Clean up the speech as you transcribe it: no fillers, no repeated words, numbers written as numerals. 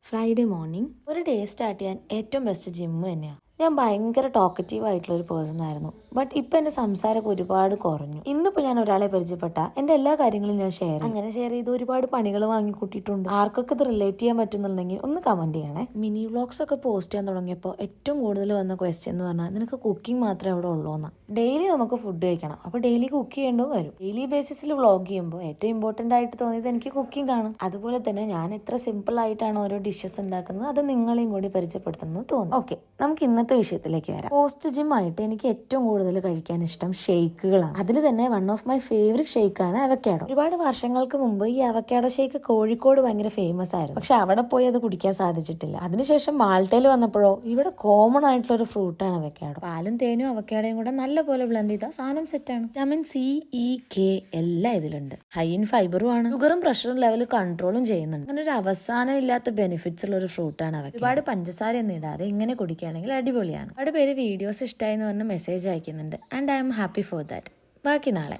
Friday morning ഒരു day start ചെയ്യാൻ ഏറ്റവും ബെസ്റ്റ് ജിമ്മ് തന്നെയാണ്. ഞാൻ ഭയങ്കര ടോക്കറ്റീവ് ആയിട്ടുള്ള ഒരു പേഴ്സൺ ആയിരുന്നു. ബട്ട് ഇപ്പം എൻ്റെ സംസാരമൊക്കെ ഒരുപാട് കുറഞ്ഞു. ഇന്നിപ്പോൾ ഞാൻ ഒരാളെ പരിചയപ്പെട്ട എൻ്റെ എല്ലാ കാര്യങ്ങളും ഞാൻ അങ്ങനെ ഷെയർ ചെയ്ത് ഒരുപാട് പണികൾ വാങ്ങി കൂട്ടിയിട്ടുണ്ട്. ആർക്കൊക്കെ ഇത് റിലേറ്റ് ചെയ്യാൻ പറ്റുന്നുണ്ടെങ്കിൽ ഒന്ന് കമന്റ് ചെയ്യണേ. മിനി വ്ളോഗ്സ് ഒക്കെ പോസ്റ്റ് ചെയ്യാൻ തുടങ്ങിയപ്പോൾ ഏറ്റവും കൂടുതൽ വന്ന ക്വസ്റ്റ്യൻ എന്ന് പറഞ്ഞാൽ നിനക്ക് കുക്കിംഗ് മാത്രമേ അവിടെ ഉള്ളൂ എന്നാ. ഡെയിലി നമുക്ക് ഫുഡ് കഴിക്കണം, അപ്പോൾ ഡെയിലി കുക്ക് ചെയ്യേണ്ടതും വരും. ഡെയിലി ബേസിസിൽ വ്ളോഗ് ചെയ്യുമ്പോൾ ഏറ്റവും ഇമ്പോർട്ടൻ്റ് ആയിട്ട് തോന്നിയത് എനിക്ക് കുക്കിംഗ് ആണ്. അതുപോലെ തന്നെ ഞാൻ എത്ര സിമ്പിൾ ആയിട്ടാണ് ഓരോ ഡിഷസ് ഉണ്ടാക്കുന്നത് അത് നിങ്ങളെയും കൂടി പരിചയപ്പെടുത്തുന്നത് തോന്നുന്നു. ഓക്കെ, നമുക്ക് ഇന്നത്തെ വിഷയത്തിലേക്ക് വരാം. പോസ്റ്റ് ജിം ആയിട്ട് എനിക്ക് ഏറ്റവും കൂടുതൽ കഴിക്കാൻ ഇഷ്ടം ഷേക്കുകളാണ്. അതിൽ തന്നെ വൺ ഓഫ് മൈ ഫേവറേറ്റ് ഷേക്കാണ് അവക്കാഡോ. ഒരുപാട് വർഷങ്ങൾക്ക് മുമ്പ് ഈ അവക്കാഡോ ഷേക്ക് കോഴിക്കോട് ഭയങ്കര ഫേമസ് ആയിരുന്നു. പക്ഷെ അവിടെ പോയി അത് കുടിക്കാൻ സാധിച്ചിട്ടില്ല. അതിനുശേഷം മാൾട്ടയിൽ വന്നപ്പോഴോ ഇവിടെ കോമൺ ആയിട്ടുള്ള ഒരു ഫ്രൂട്ടാണ് അവക്കാഡോ. പാലും തേനും അവക്കാഡോയും കൂടെ നല്ലപോലെ ബ്ലെൻഡ് ചെയ്താൽ സാധനം സെറ്റാണ്. വിറ്റാമിൻ സി, ഇ, കെ എല്ലാം ഇതിലുണ്ട്. ഹൈ ഇൻ ഫൈബറും ആണ്. ഷുഗറും പ്രഷറും ലെവൽ കൺട്രോളും ചെയ്യുന്നുണ്ട്. അങ്ങനെ ഒരു അവസാനം ഇല്ലാത്ത ബെനിഫിറ്റ്സ് ഉള്ള ഒരു ഫ്രൂട്ടാണ് അവക്കാഡോ. ഒരുപാട് പഞ്ചസാര ഒന്നും ഇടാതെ ഇങ്ങനെ കുടിക്കുകയാണെങ്കിൽ അടിപൊളിയാണ്. ഒരുപാട് പേര് വീഡിയോസ് ഇഷ്ടമായി എന്ന് പറഞ്ഞ് മെസ്സേജ് അയക്കുന്നുണ്ട്. And I am happy for that. ബാക്കി നാളെ.